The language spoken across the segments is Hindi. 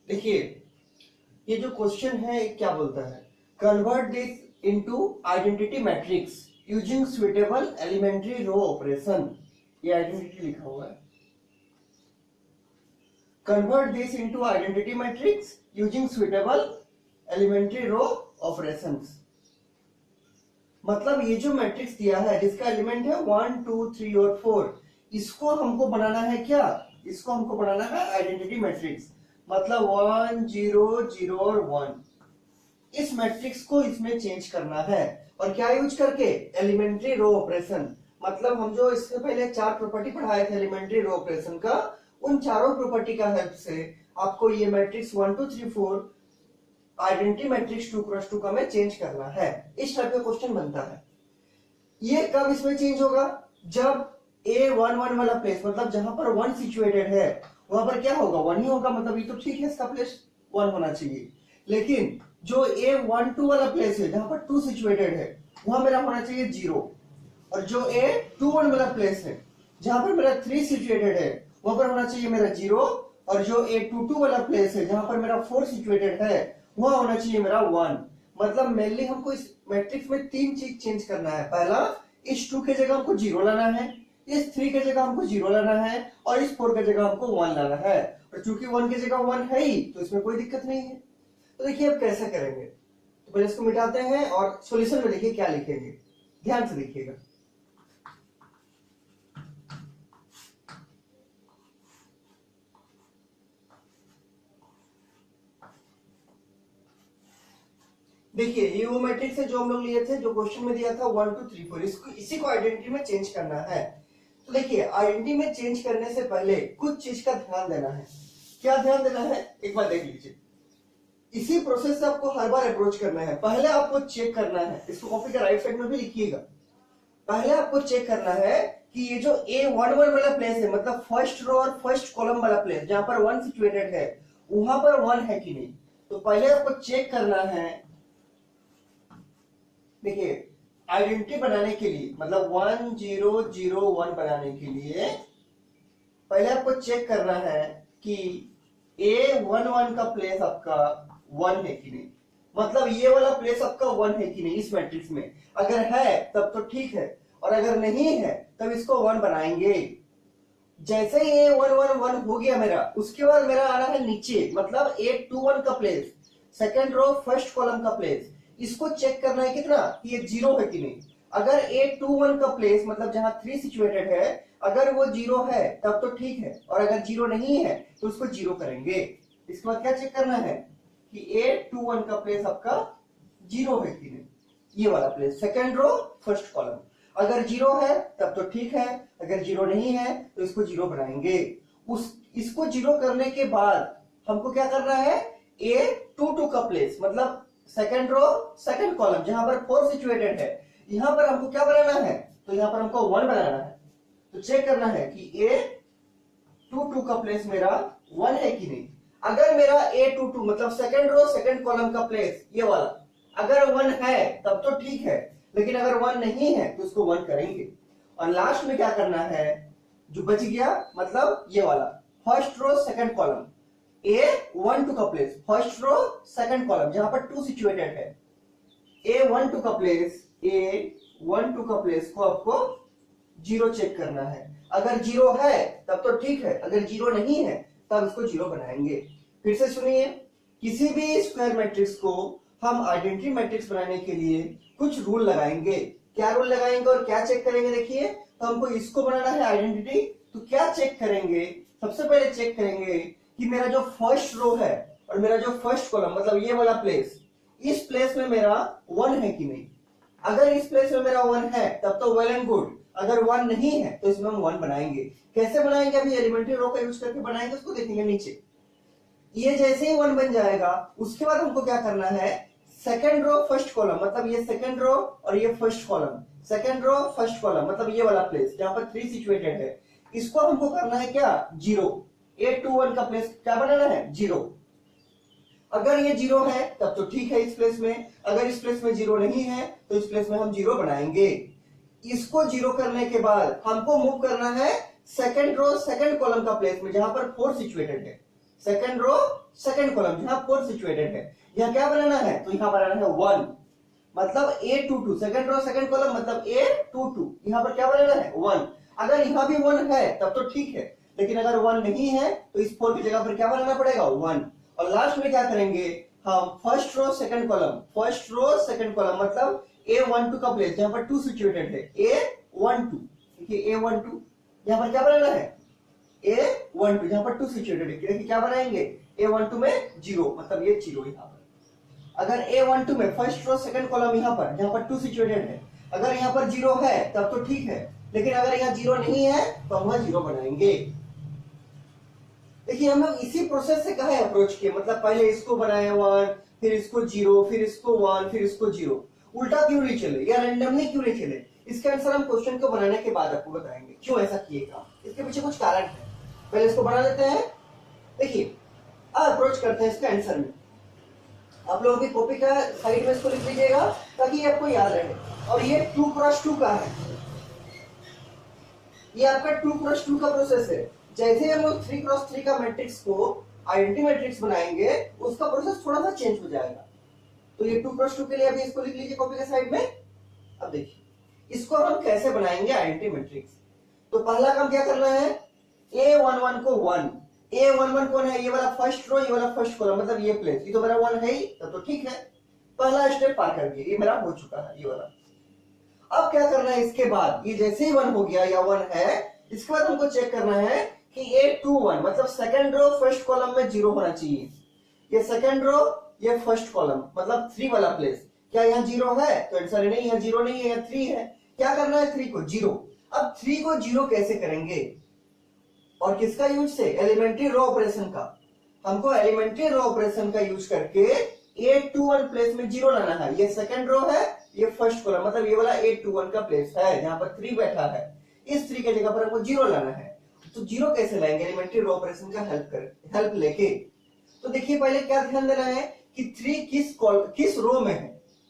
देखिए ये जो क्वेश्चन है क्या बोलता है, convert this into identity matrix using suitable elementary row operation. ये आइडेंटिटी लिखा हुआ है, convert this into identity matrix using suitable elementary row operations. मतलब ये जो मैट्रिक्स दिया है जिसका एलिमेंट है 1 2 3 और 4, इसको हमको बनाना है क्या, इसको हमको बनाना है आइडेंटिटी मैट्रिक्स। मतलब 1 0 0 और 1, इस मैट्रिक्स को इसमें चेंज करना है। और क्या यूज करके, एलिमेंट्री रो ऑपरेशन। मतलब हम जो इससे पहले 4 प्रॉपर्टी पढ़ाए थे एलिमेंट्री रो ऑपरेशन का, उन चारों प्रॉपर्टी का हेल्प से आपको ये मैट्रिक्स 1 2 3 4 आइडेंटिटी मैट्रिक्स 2x2 का में चेंज करना है। इस टाइप का क्वेश्चन बनता है। ये कब इसमें चेंज होगा, जब A1 1 वाला प्लेस, मतलब जहां पर 1 सिचुएटेड है वहां पर क्या होगा, 1 ही होगा। मतलब ये तो ठीक है, इसका प्लेस 1 होना चाहिए। लेकिन जो A1 2 वाला प्लेस है जहां पर 2 सिचुएटेड है वहां मेरा होना चाहिए 0। और जो A21 वाला प्लेस है जहां पर मेरा 3 सिचुएटेड है वहां पर होना चाहिए मेरा 0। और जो A22 वाला प्लेस है जहां पर मेरा 4 सिचुएटेड है वहां होना चाहिए मेरा 1। मतलब मेनली हमको इस मैट्रिक्स में 3 चीज चेंज करना है। पहला, इस 2 के जगह हमको 0 लाना है, इस 3 के जगह हमको 0 लाना है, और इस 4 के जगह हमको 1 लाना है। और चूंकि 1 की जगह 1 है ही तो इसमें कोई दिक्कत नहीं है। तो देखिए अब कैसे करेंगे, तो पहले इसको मिटाते हैं और सॉल्यूशन में देखिए क्या लिखेंगे, ध्यान से देखिएगा। देखिए ये वो मैट्रिक्स है जो हम लोग लिए थे, जो क्वेश्चन में दिया था 1 2 3 4, इसको इसी को आइडेंटिटी में चेंज करना है। तो देखिए आइडेंटिटी में चेंज करने से पहले कुछ चीज का ध्यान देना है। क्या ध्यान देना है, एक बार देख लीजिए। इसी प्रोसेस से आपको हर बार अप्रोच करना है। पहले आपको चेक करना है, इसको कॉपी के राइट साइड में भी लिखिएगा। पहले आपको चेक करना है कि ये जो A11 वाला प्लेस है, मतलब फर्स्ट रो और फर्स्ट कॉलम वाला प्लेस जहां पर 1 सिचुएटेड है वहां पर 1 है कि नहीं। तो पहले आपको चेक करना है। देखिए आइडेंटिटी बनाने के लिए, मतलब 1 0 0 1 बनाने के लिए पहले आपको चेक करना है कि A11 का प्लेस आपका 1 है कि नहीं। मतलब ये वाला प्लेस आपका 1 है कि नहीं इस मैट्रिक्स में। अगर है तब तो ठीक है, और अगर नहीं है तब इसको 1 बनाएंगे। जैसे ही A11 हो गया मेरा, उसके बाद मेरा आना है नीचे, मतलब A21 का place, second row first column का प्लेस। इसको चेक करना है कितना, कि ये 0 है कि नहीं। अगर A21 का प्लेस, मतलब जहां 3 सिचुएटेड है, अगर वो 0 है तब तो ठीक है, और अगर 0 नहीं है तो उसको 0 करेंगे। इसके बाद क्या चेक करना है कि A21 का प्लेस आपका 0 है कि नहीं, ये वाला place, second row first column. अगर 0 है तब तो ठीक है, अगर 0 नहीं है तो इसको 0 बनाएंगे। इसको 0 करने के बाद हमको क्या करना है, A22 का प्लेस, मतलब सेकेंड रो सेकेंड कॉलम जहां पर 4 सिचुएटेड है, यहां पर हमको क्या बनाना है, तो यहां पर हमको 1 बनाना है। तो चेक करना है कि A22 का प्लेस मेरा 1 है कि नहीं। अगर मेरा A22 मतलब सेकेंड रो सेकेंड कॉलम का प्लेस ये वाला अगर 1 है तब तो ठीक है, लेकिन अगर 1 नहीं है तो उसको 1 करेंगे। और लास्ट में क्या करना है, जो बच गया, मतलब ये वाला first row second column A12 का place, first row second column जहां पर 2 सिचुएटेड है, A12 का प्लेस, A12 का प्लेस को आपको 0 चेक करना है। अगर 0 है तब तो ठीक है, अगर 0 नहीं है तब इसको 0 बनाएंगे। फिर से सुनिए, किसी भी स्क्वायर मैट्रिक्स को हम आइडेंटिटी मैट्रिक्स बनाने के लिए कुछ रूल लगाएंगे। क्या रूल लगाएंगे और क्या चेक करेंगे, देखिए। तो हमको इसको बनाना है आइडेंटिटी, तो क्या चेक करेंगे, सबसे पहले चेक करेंगे कि मेरा जो फर्स्ट रो है और मेरा जो फर्स्ट कॉलम, मतलब ये वाला प्लेस, इस प्लेस में मेरा 1 है कि नहीं। अगर इस प्लेस में मेरा 1 है तब तो वेल एंड गुड, अगर 1 नहीं है तो इसमें हम 1 बनाएंगे। कैसे बनाएंगे, अभी एलिमेंट्री रो का यूज करके बनाएंगे, उसको देखेंगे नीचे। ये जैसे ही 1 बन जाएगा उसके बाद हमको क्या करना है, सेकेंड रो फर्स्ट कॉलम, मतलब ये सेकेंड रो और ये first column, second row first column, मतलब ये वाला प्लेस जहां पर 3 सिचुएटेड है, इसको हमको करना है क्या, 0। A21 का प्लेस क्या बनाना है, 0। अगर ये 0 है तब तो ठीक है इस प्लेस में, अगर इस प्लेस में 0 नहीं है तो इस प्लेस में हम 0 बनाएंगे। इसको 0 करने के बाद हमको मूव करना है सेकेंड रो सेकेंड कॉलम का प्लेस में जहां पर 4 सिचुएटेड है, सेकंड रो सेकंड कॉलम जहां 4 सिचुएटेड है, यहाँ क्या बनाना है, तो यहाँ बनाना है 1, मतलब A22 second row second column मतलब A22, यहाँ पर क्या बनाना है 1। अगर यहाँ भी 1 है तब तो ठीक है, लेकिन अगर 1 नहीं है तो इस 4 की जगह पर क्या बनाना पड़ेगा 1। और लास्ट में क्या करेंगे हम, फर्स्ट रो सेकंड कॉलम मतलब A12 का प्लेस जहां पर 2 सिचुएटेड है, A12, देखिए A12 यहाँ पर क्या बनाना है A12 जहां पर 2 सिचुएटेड है, देखिए क्या बनाएंगे A12 में 0, मतलब ये 0 यहाँ पर। अगर A12 में फर्स्ट रो सेकंड कॉलम यहाँ पर जहां पर 2 सिचुएटेड है, अगर यहाँ पर 0 है तब तो ठीक है, लेकिन अगर यहाँ 0 नहीं है तो हम वहां 0 बनाएंगे। देखिए हम लोग इसी प्रोसेस से कहा है अप्रोच किए, मतलब पहले इसको बनाए 1, फिर इसको 0, फिर इसको 1, फिर इसको 0। उल्टा क्यों नहीं चले या रैंडमली क्यों नहीं चले, इसका आंसर हम क्वेश्चन को बनाने के बाद आपको बताएंगे क्यों ऐसा किए काम, इसके पीछे कुछ कारण है। पहले इसको बना लेते हैं। देखिए अप्रोच करते हैं इसका आंसर में। आप लोगों की कॉपी का साइड में इसको लिख लीजिएगा ताकि ये आपको याद रहे। और ये 2x2 का है, ये आपका 2x2 का प्रोसेस है। जैसे हम लोग 3x3 का मैट्रिक्स को आइडेंटिटी मैट्रिक्स बनाएंगे, उसका प्रोसेस थोड़ा सा चेंज हो जाएगा। तो ये 2x2 के लिए अभी इसको लिख लीजिए कॉपी के साइड में। अब देखिए इसको हम कैसे बनाएंगे आइडेंटिटी मैट्रिक्स। तो पहला काम क्या करना है, A11 को 1, A11 कौन है, ये वाला फर्स्ट रो, ये वाला फर्स्ट कॉलम, मतलब ये प्लेस, ये तो मेरा 1 है ही, तब तो ठीक है, पहला स्टेप पार कर दिया, ये मेरा हो चुका है ये वाला। अब क्या करना है इसके बाद, ये जैसे ही 1 हो गया या 1 है, इसके बाद हमको चेक करना है कि A21 मतलब सेकंड रो फर्स्ट कॉलम में 0 होना चाहिए। ये सेकंड रो, ये फर्स्ट कॉलम मतलब 3 वाला प्लेस, क्या यहाँ 0 है, तो आंसर नहीं, यहाँ 0 नहीं है, यहाँ 3 है। क्या करना है 3 को 0। अब 3 को 0 कैसे करेंगे, और किसका यूज से, एलिमेंट्री रो ऑपरेशन का। हमको एलिमेंट्री रो ऑपरेशन का यूज करके A21 प्लेस में 0 लाना है। ये सेकंड रो है, ये फर्स्ट कॉलम, मतलब ये वाला A21 का प्लेस है जहां पर 3 बैठा है, इस 3 के जगह पर हमको 0 लाना है। तो 0 कैसे लाएंगे, एलिमेंट्री रो ऑपरेशन का हेल्प लेके। तो देखिए पहले क्या ध्यान देना है कि 3 किस रो में है,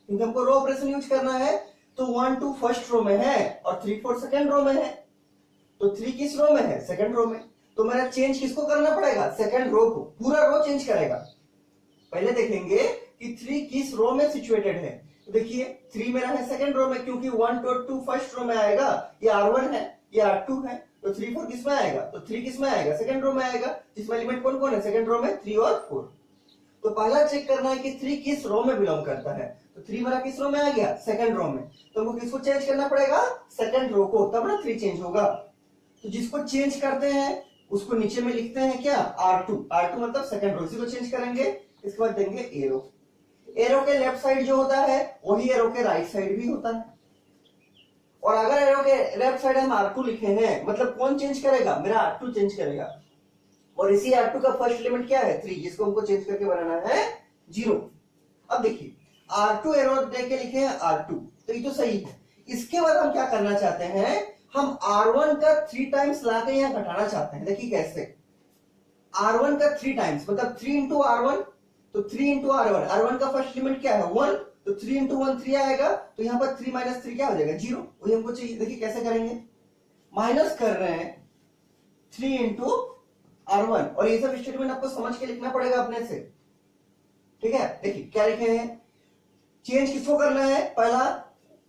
क्योंकि हमको रो ऑपरेशन यूज करना है। तो 1 2 फर्स्ट रो में है और 3 4 सेकंड रो में है। तो 3 किस रो में है, सेकंड रो में। तो मेरा चेंज किसको करना पड़ेगा, सेकंड रो को, पूरा रो चेंज करेगा। पहले देखेंगे कि 3 किस रो में सिचुएटेड है। तो देखिए 3 मेरा है सेकंड रो में, क्योंकि 1 2 फर्स्ट रो में आएगा, ये R1 है, ये R2 है। तो 3 4 किस में आएगा, तो 3 किस में आएगा, सेकंड रो में आएगा, जिसमें एलिमेंट कौन कौन है सेकंड रो में, 3 और 4। तो पहला चेक करना है कि 3 किस रो में बिलोंग करता है। तो 3 मेरा किस रो में आ गया, सेकंड रो में। तो हमको किसको चेंज करना पड़ेगा, सेकंड रो को, तब ना 3 चेंज होगा। तो जिसको चेंज करते हैं उसको नीचे में लिखते हैं क्या, R2 मतलब सेकंड रो, इसी को चेंज करेंगे। इसके बाद देंगे एरो। एरो के लेफ्ट साइड जो होता है वही एरो के राइट साइड भी होता है। और अगर एरो के लेफ्ट साइड हम R2 लिखे हैं, मतलब कौन चेंज करेगा, मेरा R2 चेंज करेगा। और इसी R2 का फर्स्ट एलिमेंट क्या है, 3, जिसको हमको चेंज करके बनाना है 0। अब देखिए R2 एरो देके लिखे हैं R2, तो ये तो सही है। इसके बाद हम क्या करना चाहते हैं, हम R1 का 3 टाइम्स लाके यहाँ घटाना चाहते हैं। देखिए कैसे, R1 का 3 टाइम्स मतलब 3 इंटू R1, तो 3 इंटू R1, R1 का फर्स्ट एलिमेंट क्या है 1, तो 3 इंटू 1 3 आएगा। तो यहाँ पर 3 माइनस 3 क्या हो जाएगा 0, वही हमको चाहिए। देखिए कैसे करेंगे, माइनस कर रहे हैं 3 इंटू R1, और ये सब स्टेटमेंट आपको समझ के लिखना पड़ेगा अपने से, ठीक है। देखिए क्या लिखे हैं, चेंज किसको करना है, पहला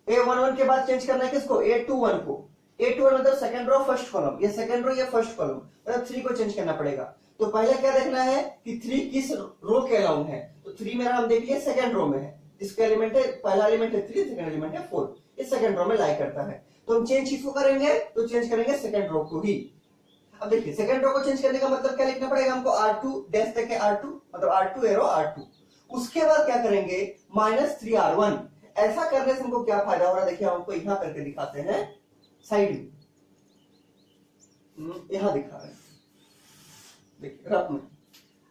A11 के बाद चेंज करना है किसको, A21 को। A21 मतलब सेकंड रो फर्स्ट कॉलम, ये सेकंड रो ये फर्स्ट कॉलम, मतलब 3 को चेंज करना पड़ेगा। तो पहले क्या देखना है कि 3 किस रो के अलाउंड है। तो 3 मेरा हम देख लिए सेकंड रो में है, जिसका एलिमेंट है, पहला एलिमेंट है 3, सेकंड एलिमेंट है 4, इस सेकंड रो में लाई करता है। तो हम चेंज किसको करेंगे, तो चेंज करेंगे सेकंड रो को ही। अब देखिए सेकंड रो को चेंज करने का मतलब क्या लिखना पड़ेगा हमको, R2 डैश देके R2 मतलब R2 एरो R2। उसके बाद क्या करेंगे, -3R1। ऐसा करने से हमको क्या फायदा हो रहा है, देखिए हमको यहां करके दिखाते हैं साइड में, यहां दिखा रहे हैं, देखिए रफ में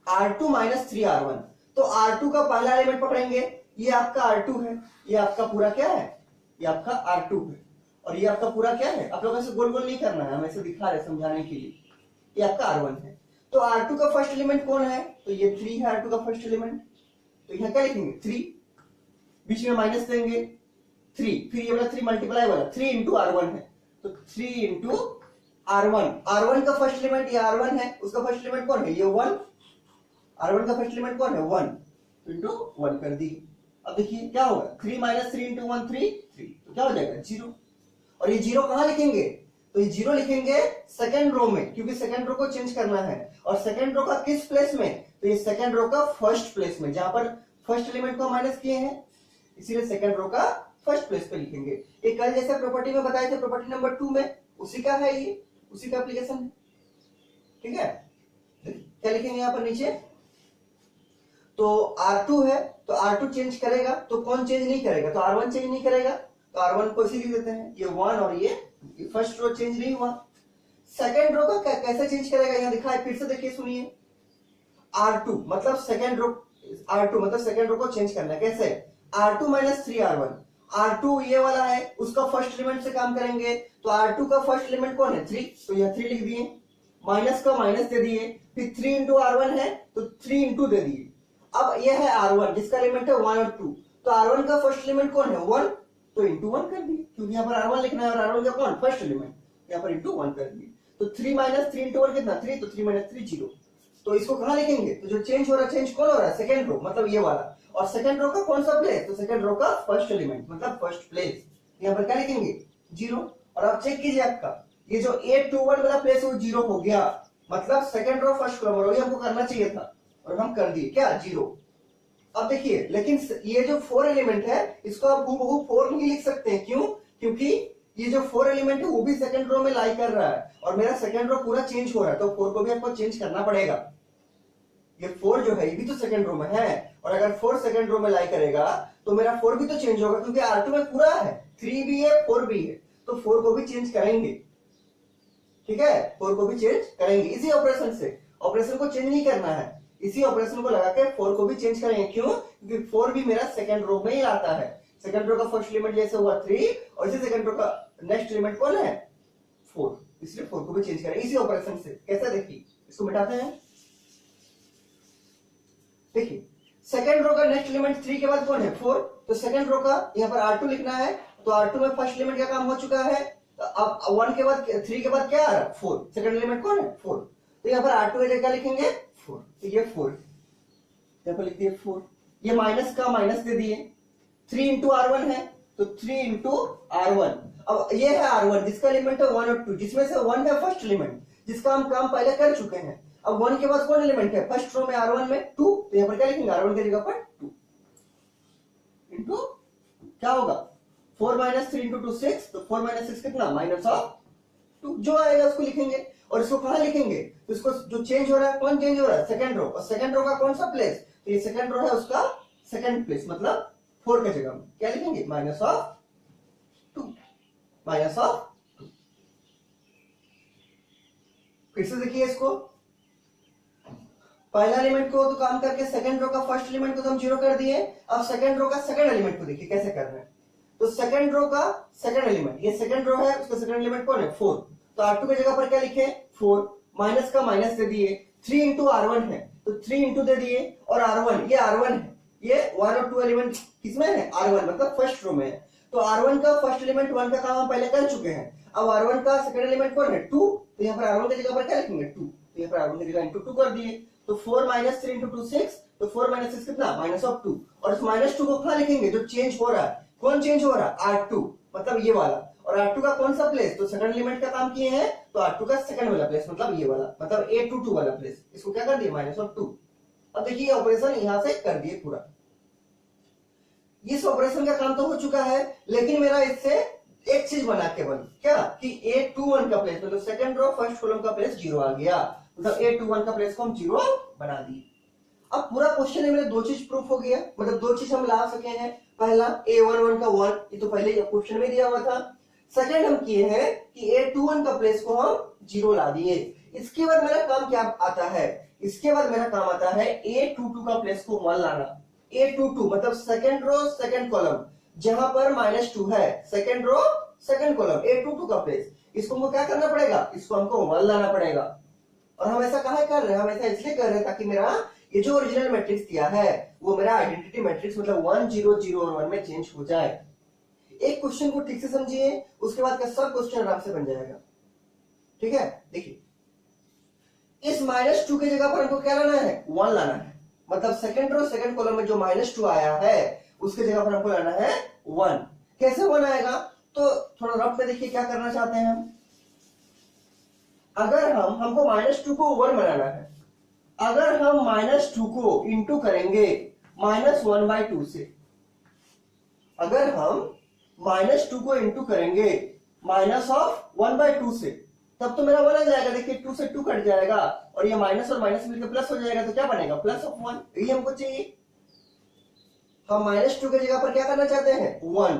R2 -3R1। तो R2 का पहला एलिमेंट पकड़ेंगे, ये आपका R2 है, ये आपका पूरा क्या है, ये आपका R2 है, और ये आपका पूरा क्या है। आप लोग ऐसे गोल गोल नहीं करना है, हम ऐसे दिखा रहे समझाने के लिए। ये आपका R1 है। तो R2 का फर्स्ट एलिमेंट कौन है, तो ये 3 है R2 का फर्स्ट एलिमेंट। तो यहाँ क्या लिखेंगे 3, बीच में माइनस देंगे 3, फिर ये वाला 3 मल्टीप्लाई वाला 3 इंटू R1 है, तो 3 इंटू R1। R1 का फर्स्ट एलिमेंट ये R1 है, उसका फर्स्ट एलिमेंट कौन है, ये 1, R1 का फर्स्ट एलिमेंट कौन है 1, तो इंटू 1 कर दी। अब देखिए क्या होगा 3 माइनस 3 इंटू 1 3, तो क्या हो जाएगा 0। और ये 0 कहां लिखेंगे, तो ये 0 लिखेंगे सेकंड रो में, क्योंकि सेकंड रो को चेंज करना है। और सेकंड रो का किस प्लेस में, तो ये सेकंड रो का फर्स्ट प्लेस में, जहां पर फर्स्ट एलिमेंट को माइनस किए हैं, इसीलिए सेकंड रो का फर्स्ट प्लेस पे लिखेंगे। ये कल जैसे प्रॉपर्टी में बताए थे, प्रॉपर्टी नंबर 2 में, उसी का है ये, उसी का एप्लीकेशन है। ठीक है, क्या लिखेंगे यहां पर नीचे, तो R2 है, तो R2 चेंज करेगा, तो कौन चेंज नहीं करेगा, तो R1 चेंज नहीं करेगा, तो R1 को इसी लिख देते हैं, ये 1 और ये फर्स्ट रो चेंज नहीं हुआ। सेकंड रो का कैसे चेंज करेगा, यहां दिखा है, फिर से देखिए सुनिए। R2 मतलब सेकंड रो, R2 मतलब सेकंड रो को चेंज करना है, कैसे, R2 माइनस 3R1, R2 ये वाला है, उसका फर्स्ट एलिमेंट से काम करेंगे, तो R2 का फर्स्ट एलिमेंट कौन है 3, तो यह 3 लिख दिए, माइनस का माइनस दे दिए, फिर 3 इंटू R1 है तो 3 इंटू दे दिए। अब यह है R1 जिसका एलिमेंट है 1 और 2, तो R1 का फर्स्ट एलिमेंट कौन है 1, तो इंटू 1 कर दिए, क्योंकि यहाँ पर R1 लिखना है और R1 का कौन फर्स्ट एलिमेंट, यहाँ पर इंटू 1 कर दिए। तो 3 माइनस 3 इंटू 1 कितना 3, तो 3 माइनस 3 0। तो इसको कहां लिखेंगे, तो जो चेंज हो रहा है, चेंज कौन हो रहा है, सेकंड रो, मतलब ये वाला। और सेकंड रो का कौन सा प्लेस, तो सेकंड रो का फर्स्ट एलिमेंट मतलब फर्स्ट प्लेस, यहाँ पर क्या लिखेंगे 0। और आप चेक कीजिए, आपका ये जो 821 वाला प्लेस है वो 0 हो गया, मतलब सेकंड रो फर्स्ट कॉलम, और ये हमको करना चाहिए था और हम कर दिए क्या 0। अब देखिए, लेकिन ये जो 4 एलिमेंट है, इसको आप हूबहू 4 नहीं लिख सकते हैं, क्यों, क्योंकि ये जो 4 एलिमेंट है वो भी सेकंड रो में लाई कर रहा है, और मेरा सेकंड रो पूरा चेंज हो रहा है, तो 4 को भी आपको चेंज करना पड़ेगा। ये 4 जो है ये भी तो सेकंड रो में है, और अगर 4 सेकंड रो में लाई करेगा तो मेरा 4 भी तो चेंज होगा, क्योंकि R2 में पूरा है, 3 भी है 4 भी है, तो 4 को भी चेंज करेंगे। ठीक है, 4 को भी चेंज करेंगे इसी ऑपरेशन से, ऑपरेशन को चेंज नहीं करना है, इसी ऑपरेशन को लगा के 4 को भी चेंज करेंगे। क्यों, क्योंकि 4 भी मेरा सेकंड रो में ही आता है, सेकंड रो का फर्स्ट एलिमेंट जैसे हुआ 3, और इसी सेकंड रो का नेक्स्ट एलिमेंट कौन है 4, इसलिए 4 को भी चेंज करेंगे इसी ऑपरेशन से। कैसे, देखिए इसको मिटाते हैं। देखिए सेकंड रो का नेक्स्ट एलिमेंट 3 के बाद कौन है 4, तो सेकंड रो का यहाँ पर R2 लिखना है, तो R2 में फर्स्ट एलिमेंट का काम हो चुका है, तो अब 1 के बाद 3 के बाद क्या आ रहा है 4, सेकंड एलिमेंट कौन है 4, तो यहाँ पर R2 की जगह लिखेंगे 4, तो ये 4 यहाँ पर लिख दिए 4, ये माइनस का माइनस दे दिए, 3 इंटू R1 है, तो 3 इंटू R1। अब ये है R1 जिसका एलिमेंट है 1 और 2, जिसमें से 1 है फर्स्ट एलिमेंट जिसका हम काम पहले कर चुके हैं। अब 1 के बाद कौन एलिमेंट है फर्स्ट रो में R1 में 2, तो यहाँ पर क्या लिखेंगे R1 की जगह पर 2 इंटू क्या होगा 4 माइनस 3 इंटू 2 6, तो 4 माइनस 6 कितना माइनस ऑफ 2, जो आएगा उसको लिखेंगे। और इसको कहां लिखेंगे, तो इसको जो चेंज हो रहा है, कौन चेंज हो रहा है सेकंड रो, और सेकंड रो का कौन सा प्लेस, तो ये सेकंड रो है उसका सेकंड प्लेस, मतलब 4 के जगह में क्या लिखेंगे माइनस ऑफ 2, माइनस ऑफ 2। फिर से देखिए इसको, पहला एलिमेंट को तो काम करके सेकंड रो का फर्स्ट एलिमेंट को तो हम 0 कर दिए, अब सेकंड रो का सेकंड एलिमेंट को देखिए कैसे कर रहे हैं। तो सेकंड रो का सेकंड एलिमेंट, ये सेकंड रो है, उसका सेकंड एलिमेंट कौन है 4, तो R2 की जगह पर क्या लिखे 4, माइनस का माइनस दे दिए, 3 इंटू R1 है, तो 3 इंटू दे दिए, और R1 ये R1 है, ये 1 और 2 एलिमेंट किसमें है R1 मतलब फर्स्ट रो में है, तो R1 का फर्स्ट एलिमेंट 1 का काम हम पहले कर चुके हैं। अब R1 का सेकंड एलिमेंट कौन है 2, तो यहाँ पर R1 की जगह पर क्या लिखेंगे 2, तो यहाँ पर R1 की जगह इंटू 2 कर दिए, तो 4 माइनस 3 इंटू 2 6, तो 4 माइनस 6 कितना माइनस ऑफ 2, और इस माइनस 2 को कहां लिखेंगे जो चेंज हो रहा है, कौन चेंज हो रहा है R2 मतलब ये वाला, और R2 का कौन सा प्लेस, तो सेकंड एलिमेंट का काम किए हैं, तो R2 का सेकंड वाला प्लेस मतलब ये वाला, मतलब A22 वाला प्लेस, इसको क्या कर दिए माइनस ऑफ 2। अब देखिए ऑपरेशन यहां से कर दिए पूरा, इस ऑपरेशन का काम तो हो चुका है, लेकिन मेरा इससे एक चीज बना के बन क्या कि A21 का प्लेस मतलब सेकंड रो फर्स्ट कॉलम का प्लेस 0 आ गया, मतलब A21 का प्लेस को हम 0 बना दिए। अब पूरा क्वेश्चन में मेरे दो चीज प्रूफ हो गया, मतलब दो चीज हम ला सके हैं। पहला A11 का 1, ये तो पहले क्वेश्चन में दिया हुआ था। सेकंड हम किए हैं कि A21 का प्लेस को हम 0 ला दिए। इसके बाद मेरा काम क्या आता है, इसके बाद मेरा काम आता है A22 का प्लेस को 1 लाना। A22 मतलब सेकंड रो सेकंड कॉलम जहां पर -2 है, second row second column A22 का प्लेस, इसको हमको क्या करना पड़ेगा, इसको हमको 1 लाना पड़ेगा। और हम ऐसा काहे कर रहे हैं, हम ऐसा इसलिए कर रहे हैं ताकि मेरा ये जो ओरिजिनल मैट्रिक्स दिया है वो मेरा आइडेंटिटी मैट्रिक्स मतलब 1 0 0 और 1 में चेंज हो जाए। एक क्वेश्चन को ठीक से समझिए, उसके बाद का सब क्वेश्चन आराम से बन जाएगा। ठीक है, देखिए इस -2 की जगह पर हमको क्या लाना है 1 लाना है, मतलब सेकंड रो सेकंड कॉलम में जो -2 आया है उसके जगह पर हमको लाना है 1। कैसे 1 आएगा, तो थोड़ा रफ में देखिए क्या करना चाहते हैं हम। अगर हमको -2 को 1 बनाना है, अगर हम -2 को इंटू करेंगे -1/2 से, अगर हम -2 को इंटू करेंगे -1/2 से, तब तो मेरा 1 आ जाएगा। देखिए 2 से 2 कट जाएगा और ये माइनस और माइनस मिलकर प्लस हो जाएगा, तो क्या बनेगा +1। यही हमको चाहिए। हम -2 की जगह पर क्या करना चाहते हैं 1।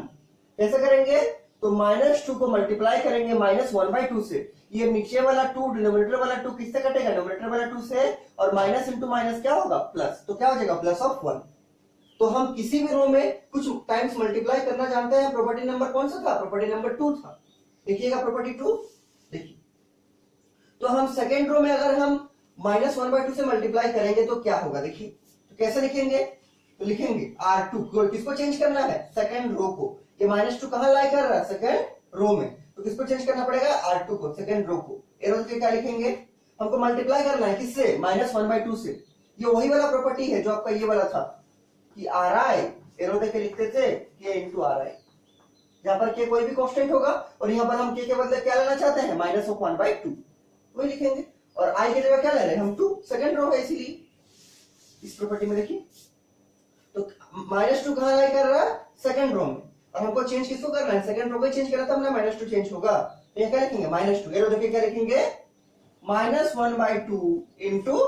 कैसे करेंगे, तो -2 को मल्टीप्लाई करेंगे -1/2 से। ये नीचे वाला 2 डिनोमिनेटर वाला 2 किससे कटेगा, डिनोमिनेटर वाला 2 से, और माइनस इंटू माइनस क्या होगा प्लस, तो क्या हो जाएगा +1। तो हम किसी भी रो में कुछ टाइम्स मल्टीप्लाई करना जानते हैं। प्रॉपर्टी नंबर कौन सा था, प्रॉपर्टी नंबर 2 था। देखिएगा प्रॉपर्टी 2, देखिए तो हम सेकेंड रो में अगर हम -1/2 से मल्टीप्लाई करेंगे तो क्या होगा, देखिए तो कैसे लिखेंगे, तो लिखेंगे R2 किसको चेंज करना है, सेकेंड रो को। ये -2 कहां लाई कर रहा है, सेकेंड रो में, तो किसको चेंज करना पड़ेगा R2 को, सेकेंड रो को। एरो के क्या लिखेंगे, हमको मल्टीप्लाई करना है किससे, -1/2 से। ये वही वाला प्रॉपर्टी है जो आपका ये वाला था कि Ri एरो देके लिखते थे K इंटू Ri। यहाँ पर K कोई भी कांस्टेंट होगा और यहाँ पर हम K के बदले क्या लेना चाहते हैं -1/2, वही लिखेंगे। और I की जगह क्या ले रहे हैं हम 2, सेकेंड रो है इसीलिए। इस प्रॉपर्टी में देखिए तो -2 कहां लाई कर रहा है, सेकेंड रो में, और हमको चेंज किसको करना है, सेकेंड रो को चेंज करा था हमने, -2 चेंज होगा। तो ये क्या लिखेंगे -2, एरो देखिए क्या लिखेंगे -1/2 इंटू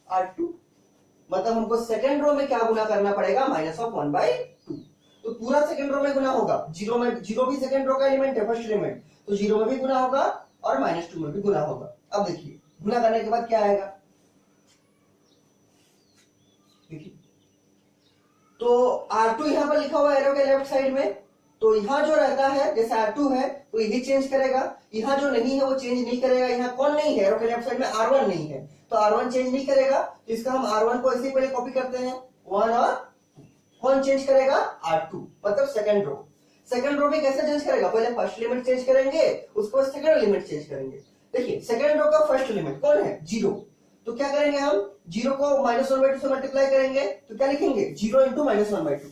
R2। मतलब हमको सेकेंड रो में क्या गुना करना पड़ेगा, -1/2। तो पूरा सेकेंड रो में गुना होगा, जीरो में, जीरो भी सेकेंड रो का एलिमेंट है, फर्स्ट एलिमेंट, तो जीरो में भी गुना होगा और -2 में भी गुना होगा। अब देखिए गुना करने के बाद क्या आएगा, देखिए तो R2 यहां पर लिखा हुआ है एरो के लेफ्ट साइड में, तो यहां जो रहता है जैसे R2 है तो यही चेंज करेगा, यहां जो नहीं है वो चेंज नहीं करेगा। यहां कौन नहीं है, एरो के लेफ्ट साइड में R1 नहीं है, तो R1 चेंज नहीं करेगा। तो इसका हम R1 को ऐसे पहले कॉपी करते हैं 1, और कौन चेंज करेगा R2, मतलब सेकंड रो। सेकंड रो भी कैसे चेंज करेगा, पहले फर्स्ट एलिमेंट चेंज करेंगे, उसके बाद सेकंड एलिमेंट चेंज करेंगे। देखिए सेकंड रो का फर्स्ट एलिमेंट कौन है, 0, तो क्या करेंगे हम 0 को -1/2 से मल्टीप्लाई करेंगे, तो क्या लिखेंगे 0 इंटू -1/2।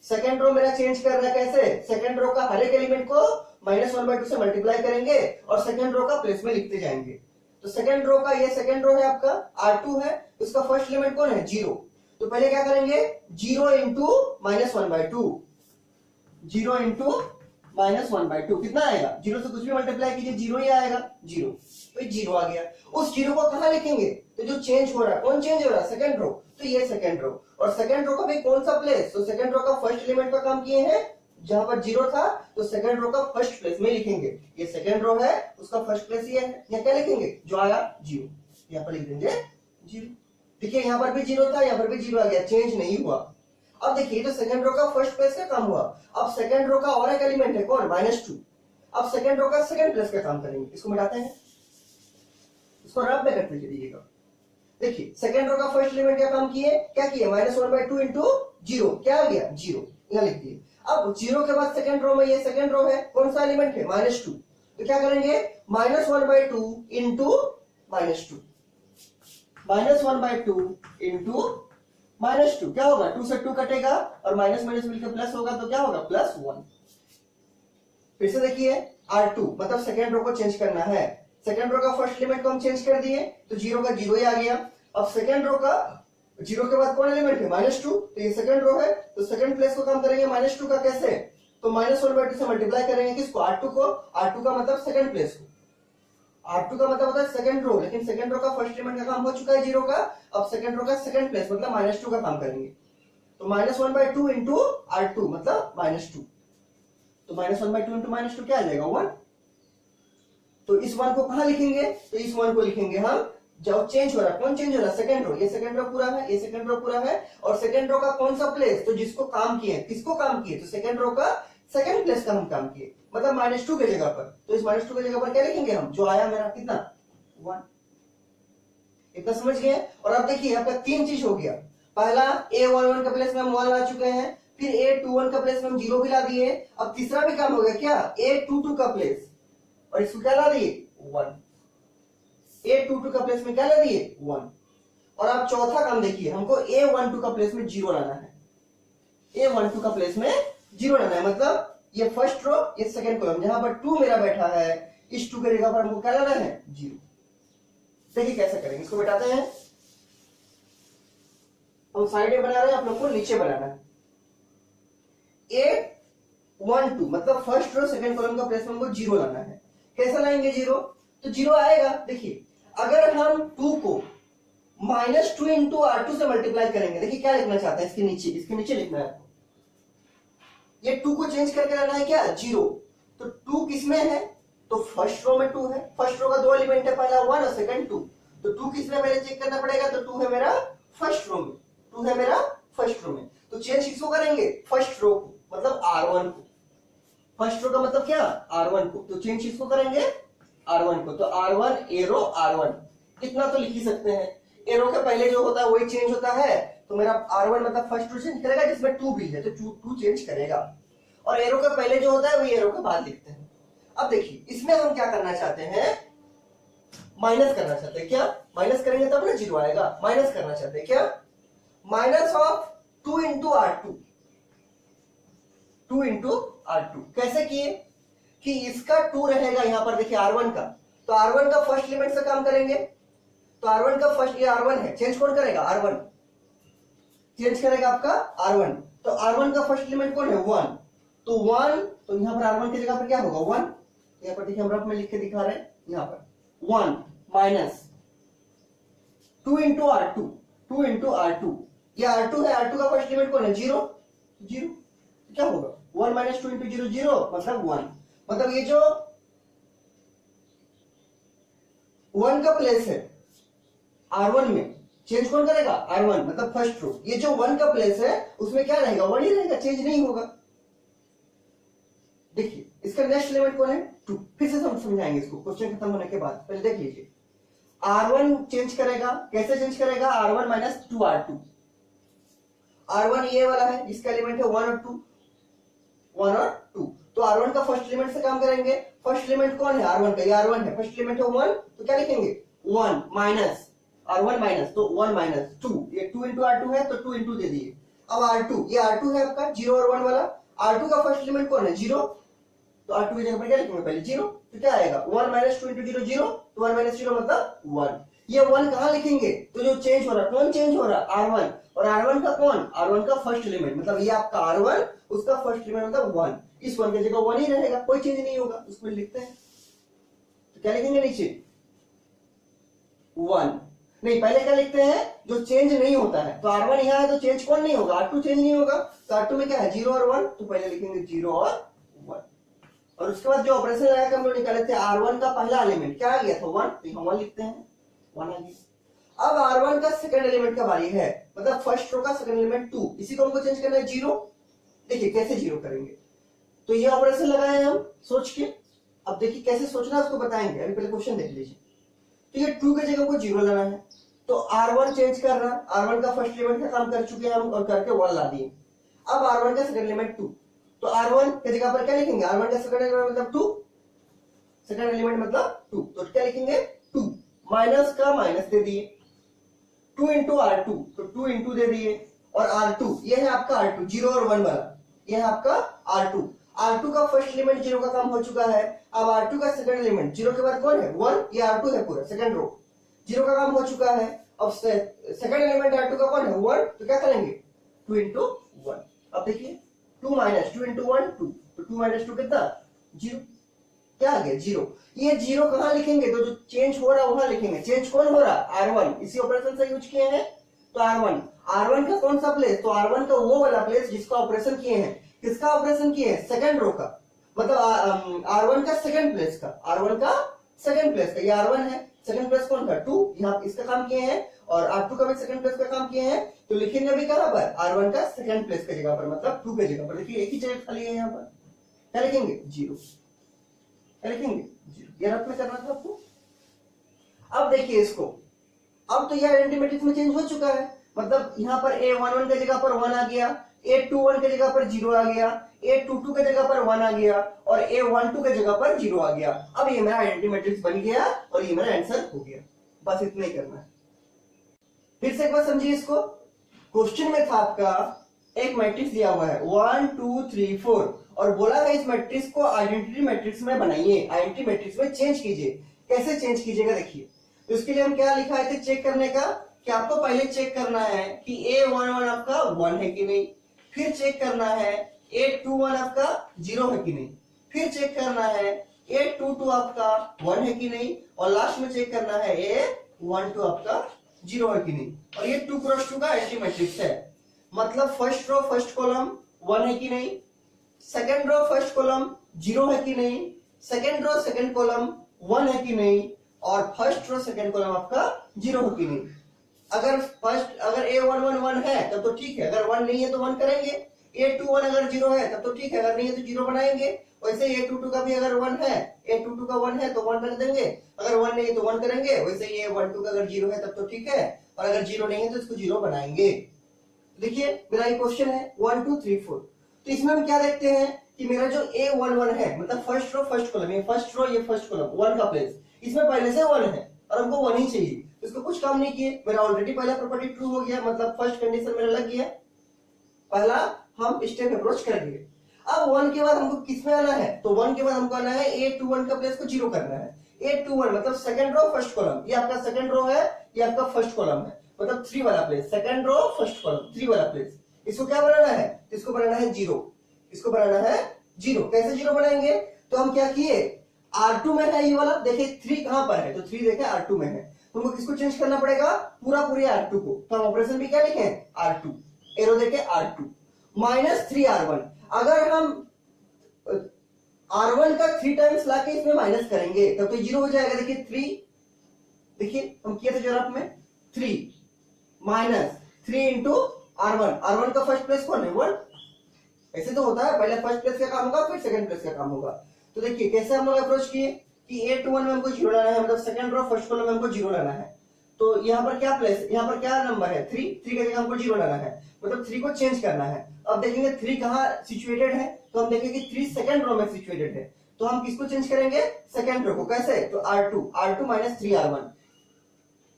सेकंड रो मेरा चेंज कर रहा है कैसे, सेकंड रो का हर एक एलिमेंट को -1/2 से मल्टीप्लाई करेंगे और सेकंड रो का प्लेस में लिखते जाएंगे। तो सेकंड रो का, ये सेकंड रो है आपका R2 है, उसका फर्स्ट एलिमेंट कौन है 0, तो पहले क्या करेंगे 0 इंटू -1/2, 0 इंटू -1/2 कितना आएगा, 0 से कुछ भी मल्टीप्लाई कीजिए 0 ही आएगा, 0, तो 0 आ गया। उस 0 को कहां लिखेंगे, तो जो चेंज हो रहा है, कौन चेंज हो रहा है, सेकंड रो, तो ये सेकंड रो। और सेकंड रो का भी कौन सा प्लेस, तो सेकंड रो का फर्स्ट एलिमेंट का काम किए हैं, जहां पर 0 था तो सेकंड रो का फर्स्ट प्लेस में लिखेंगे। ये सेकंड रो है, उसका फर्स्ट प्लेस ये है, यहाँ क्या लिखेंगे जो आया 0, यहाँ पर लिख देंगे 0। देखिए यहाँ पर भी 0 था, यहाँ पर भी 0 आ गया, चेंज नहीं हुआ। अब देखिए तो सेकंड रो का फर्स्ट प्लेस का काम हुआ। अब सेकंड रो का और एक एलिमेंट है कौन, -2। अब सेकंड रो का सेकंड प्लेस का काम करेंगे, इसको मिटाते हैं, इसको रब में करते चलिएगा। देखिए सेकंड रो का फर्स्ट एलिमेंट क्या काम किए, क्या किए -1/2 इंटू 0, क्या आ गया 0, यहाँ लिख दिए। अब 0 के बाद सेकंड रो में, ये सेकंड रो है, कौन सा एलिमेंट है -2, तो क्या करेंगे -1/2 इंटू -2, -1/2 इंटू -2 क्या होगा, 2 से 2 कटेगा और माइनस माइनस मिलकर प्लस होगा, तो क्या होगा +1। फिर से देखिए R2 मतलब सेकंड रो को चेंज करना है, सेकंड रो का फर्स्ट एलिमेंट को हम चेंज कर दिए, तो 0 का 0 ही आ गया। अब सेकंड रो का 0 के बाद कौन एलिमेंट है -2, तो ये सेकंड रो है, तो सेकंड प्लेस को काम करेंगे -2 का कैसे, तो -1/2 से मल्टीप्लाई करेंगे किसको, R2 को। R2 का मतलब सेकंड प्लेस को, R2 का मतलब होता है सेकंड रो, लेकिन सेकंड रो का फर्स्ट एलिमेंट का काम हो चुका है 0 का। अब सेकंड रो का सेकंड प्लेस मतलब -2 का काम करेंगे, तो -1/2 इंटू R2 मतलब -2, तो -1/2 इंटू -2 क्या आ जाएगा 1। तो इस 1 को कहां लिखेंगे, तो इस 1 को लिखेंगे हम जब चेंज हो रहा है, कौन चेंज हो रहा है, सेकंड रो। ये सेकंड रो पूरा है, ये सेकंड रो पूरा है, और सेकंड रो का कौन सा प्लेस, तो जिसको काम किए, किसको काम किए, तो सेकंड रो का सेकंड प्लेस का हम काम किए, मतलब -2 के जगह पर। तो इस -2 के जगह पर क्या लिखेंगे हम, जो आया मेरा कितना 1। इतना समझ गए। और अब देखिए आपका 3 चीज हो गया, पहला A11 का प्लेस में हम 1 ला चुके हैं, फिर A21 का प्लेस में हम 0 भी ला दिए। अब तीसरा भी काम हो गया क्या, A22 का प्लेस, और इसको क्या ला दिए 1, A22 का प्लेस में क्या ला दिए 1। और आप चौथा काम देखिए, हमको A12 का प्लेस में 0 लाना है। A12 का प्लेस में 0 लाना है, मतलब ये फर्स्ट रो, ये सेकंड कॉलम, जहां पर 2 मेरा बैठा है, इस 2 के जगह पर हमको क्या लाना है? 0। देखिए कैसे करेंगे, इसको बैठाते हैं। हम साइड में बना रहे हैं, आप लोग को नीचे बनाना है। A12 मतलब फर्स्ट रो सेकंड कॉलम का प्लेस में हमको 0 लाना है। कैसे लाएंगे 0? तो 0 आएगा। देखिए अगर हम 2 को -2 इंटू R2 से मल्टीप्लाई करेंगे, देखिए क्या लिखना चाहते हैं, इसके नीचे लिखना है। ये 2 को चेंज करके लाना है क्या? 0। तो 2 किसमें है? तो फर्स्ट रो में 2 है। फर्स्ट रो का 2 एलिमेंट है, पहला 1 और सेकंड 2। तो 2 किसमें मेरे चेक करना पड़ेगा? तो 2 है मेरा फर्स्ट रो में, 2 है मेरा फर्स्ट रो में। तो चेंज किसको करेंगे? फर्स्ट रो को, मतलब R1 को। फर्स्ट रो का मतलब क्या? R1 को। तो चेंज किसको करेंगे? R1 को। तो R1 एरो R1, इतना तो लिख ही सकते हैं। एरो के पहले जो होता है वही चेंज होता है, तो मेरा R1 मतलब फर्स्ट रो चेंज करेगा, जिसमें 2 भी है तो 2 चेंज करेगा। और एरो के पहले जो होता है वही एरो के बाद लिखते हैं। अब देखिए इसमें हम क्या करना चाहते हैं? माइनस करना चाहते हैं। क्या माइनस करेंगे तब ना 0 आएगा? माइनस करना चाहते हैं क्या? Minus of 2 into R2, 2 into R2। कैसे किए कि इसका 2 रहेगा यहां पर, देखिए R1 का, तो R1 का फर्स्ट एलिमेंट से काम करेंगे। तो R1 का फर्स्ट, ये R1 है, चेंज कौन करेगा? R1 चेंज करेगा आपका R1। तो R1 का फर्स्ट एलिमेंट कौन है? 1। तो 1, तो यहां पर R1 की जगह पर क्या होगा? 1। यहां पर देखिए हम रफ में लिख के दिखा रहे हैं, यहां पर 1 minus 2 into R2, 2 into R2। ये R2 है, R2 का फर्स्ट एलिमेंट कौन है? 0। 0 क्या होगा? 1 माइनस 2 इंटू 0 0, मतलब 1। मतलब ये जो 1 का प्लेस है R1 में, चेंज कौन करेगा? R1 मतलब फर्स्ट रो। ये जो 1 का प्लेस है उसमें क्या रहेगा? 1 ही रहेगा, चेंज नहीं होगा। देखिए इसका नेक्स्ट एलिमेंट कौन है? 2। फिर से हम समझाएंगे इसको क्वेश्चन खत्म होने के बाद। पहले देख लीजिए, R1 चेंज करेगा, कैसे चेंज करेगा? R1 minus 2 R2। R1 ये वाला है जिसका एलिमेंट है 1 और 2, 1 और 2। तो R1 का फर्स्ट एलिमेंट से काम करेंगे। फर्स्ट एलिमेंट कौन है? R1 का, ये R1 है, फर्स्ट एलिमेंट है 1, तो क्या लिखेंगे? 1 माइनस R1 माइनस, तो 1 माइनस 2, ये 2 इंटू R2 है तो 2 इंटू दे दिए। अब R2, ये R2 है आपका 0 और 1 वाला। R2 का फर्स्ट एलिमेंट कौन है? 0। तो R2 की जगह पर क्या लिखेंगे? पहले 0। तो क्या आएगा? 1 माइनस 2 इंटू 0 0, तो 1 माइनस 0 मतलब 1। ये 1 कहां लिखेंगे? तो जो चेंज हो रहा है, कौन चेंज हो रहा है? R1। और R1 का कौन? R1 का फर्स्ट एलिमेंट, मतलब ये आपका R1, उसका फर्स्ट एलिमेंट मतलब 1। इस 1 की जगह 1 ही रहेगा, कोई चेंज नहीं होगा। उसमें लिखते हैं, तो क्या लिखेंगे नीचे? 1 नहीं, पहले क्या लिखते हैं? जो चेंज नहीं होता है। तो R1 यहां है तो चेंज कौन नहीं होगा? R2 चेंज नहीं होगा। तो R2 में क्या है? 0 और 1, तो पहले लिखेंगे 0 और 1। और उसके बाद जो ऑपरेशन लगाकर हम लोग निकाले थे, R1 का पहला एलिमेंट क्या आ गया था? 1, तो हम 1 लिखते हैं, 1 आ गया। अब R1 का सेकंड एलिमेंट का बारी है, मतलब फर्स्ट रो का सेकंड एलिमेंट 2, इसी को हमको चेंज करना है 0। देखिए कैसे 0 करेंगे, तो ये ऑपरेशन लगाए हम सोच के। अब देखिए कैसे सोचना उसको बताएंगे, अभी पहले क्वेश्चन देख लीजिए। तो ये 2 की जगह को 0 लाना है, तो R1 चेंज करना, R1 का फर्स्ट एलिमेंट का काम कर चुके हैं हम और करके 1 ला दिए। अब R1 का सेकंड एलिमेंट 2, तो R1 की जगह पर क्या लिखेंगे? R1 का सेकंड एलिमेंट मतलब 2, सेकंड एलिमेंट मतलब 2, तो क्या लिखेंगे? 2 माइनस का माइनस दे दिए, 2 इंटू R2, तो 2 इंटू दे दिए। और R2 ये है आपका R2 0 और 1 वाला, ये है आपका R2। R2 का फर्स्ट एलिमेंट 0 का काम हो चुका है। अब R2 का सेकंड एलिमेंट 0 के बाद कौन है? 1, ये R2 है पूरा सेकंड रो, 0 का काम हो चुका है। अब सेकंड एलिमेंट R2 का कौन है? 1, तो क्या करेंगे? 2 इंटू 1। अब देखिए 2 माइनस 2 इंटू 1 2, तो 2 माइनस 2 कितना? 0। क्या आ गया? 0। ये 0 कहां लिखेंगे? तो जो चेंज हो रहा है वहां लिखेंगे। चेंज कौन हो रहा है? R1, इसी ऑपरेशन से यूज किए हैं। तो R1 का कौन सा प्लेस? तो R1 का वो वाला प्लेस जिसका ऑपरेशन किए हैं। किसका ऑपरेशन किए हैं? सेकंड रो का, मतलब R1 का सेकंड प्लेस का, R1 का सेकंड प्लेस का। ये R1 है, सेकंड प्लेस कौन का? 2, यहाँ इसका काम किए हैं। और R2 का भी सेकंड प्लेस का काम किए हैं, तो लिखेंगे अभी कहां पर? R1 का सेकंड प्लेस की जगह पर, मतलब 2 की जगह पर। देखिए एक ही जगह खाली है यहाँ पर, क्या लिखेंगे? 0। क्या लिखेंगे? 0। ये रफ में करना था आपको। अब देखिए इसको, अब तो यह आइडेंटिटी मैट्रिक्स में चेंज हो चुका है, मतलब यहाँ पर A11 की जगह पर 1 आ गया, A21 की जगह पर 0 आ गया, A22 की जगह पर 1 आ गया और A12 की जगह पर 0 आ गया। अब ये मेरा आइडेंटिटी मैट्रिक्स बन गया और ये मेरा आंसर हो गया। बस इतना ही करना है। फिर से एक बार समझिए इसको। क्वेश्चन में था आपका एक मैट्रिक्स दिया हुआ है 1 2 3 4 और बोला है इस मैट्रिक्स को आइडेंटिटी मैट्रिक्स में बनाइए, आइडेंटिटी मैट्रिक्स में चेंज कीजिए। कैसे चेंज कीजिएगा देखिए। तो इसके लिए हम क्या लिखा है चेक करने का कि आपको पहले चेक करना है कि A11 आपका 1 है कि नहीं, फिर चेक करना है A21 आपका 0 है कि नहीं, फिर चेक करना है A22 आपका 1 है कि नहीं, और लास्ट में चेक करना है A12 आपका 0 है कि नहीं। और ये 2 क्रॉस 2 का आइडेंटिटी मैट्रिक्स है। मतलब फर्स्ट रो फर्स्ट कॉलम 1 है कि नहीं, सेकंड रो फर्स्ट कॉलम 0 है कि नहीं, सेकंड रो सेकंड कॉलम 1 है कि नहीं, और फर्स्ट रो सेकंड कॉलम आपका 0 है कि नहीं। अगर A11 है तब तो ठीक है, अगर 1 नहीं है तो 1 करेंगे। A21 अगर 0 है तब तो ठीक है, अगर नहीं है तो 0 बनाएंगे। वैसे A22 का भी अगर 1 है, A22 का 1 है तो 1 रख देंगे, अगर 1 नहीं है तो 1 करेंगे। वैसे ये A12 का अगर 0 है तब तो ठीक है, और अगर 0 नहीं है तो इसको 0 बनाएंगे। देखिए मेरा ये क्वेश्चन है 1 2 3 4। तो इसमें हम क्या देखते हैं कि मेरा जो A11 है मतलब फर्स्ट रो फर्स्ट कॉलम, ये फर्स्ट रो ये फर्स्ट कॉलम 1 का प्लेस, इसमें पहले से 1 है और हमको 1 ही चाहिए। इसको कुछ काम नहीं किए, मेरा ऑलरेडी पहला प्रॉपर्टी ट्रू हो गया, मतलब फर्स्ट कंडीशन मेरा लग गया, पहला हम स्टेप अप्रोच कर लिए। अब 1 के बाद हमको किस में आना है, तो 1 के बाद हमको आना है A21 का प्लेस को 0 करना है। A21 मतलब सेकंड रो फर्स्ट कॉलम, ये आपका सेकंड रो है, ये आपका फर्स्ट कॉलम है, मतलब 3 वाला place, second row first column 3 वाला प्लेस। इसको क्या बनाना है, इसको बनाना है 0, इसको बनाना है 0। कैसे 0 बनाएंगे, तो हम क्या किए R2 में है ये वाला, देखिए 3 कहां पर है, तो 3 देखे R2 में है, तो हमको किसको चेंज करना पड़ेगा, पूरे R2 को। तो हम ऑपरेशन भी क्या लिखे R2, एरो देके R2 माइनस 3R1। अगर हम R1 का 3 टाइम्स लाके इसमें माइनस करेंगे तब तो 0 हो जाएगा। देखिए 3, देखिए हम किए थे जरा में 3 माइनस 3 इंटू R1, R1 का फर्स्ट प्लेस कौन है 1, ऐसे तो होता है, पहले फर्स्ट प्लेस का काम होगा फिर सेकंड प्लेस का काम होगा। तो देखिए कैसे हम लोग अप्रोच किए कि A21 में हमको 0 लाना है, मतलब सेकंड रो फर्स्ट कॉलम में हमको 0 लाना है। तो यहाँ पर क्या प्लेस, यहाँ पर क्या नंबर है 3 की जगह हमको 0 लाना है, मतलब 3 को चेंज करना है। अब देखेंगे 3 कहाँ सिचुएटेड है, तो हम देखेंगे 3 सेकंड रो में सिचुएटेड है, तो हम किसको चेंज करेंगे, सेकंड रो को। कैसे, तो R2 माइनस 3R1।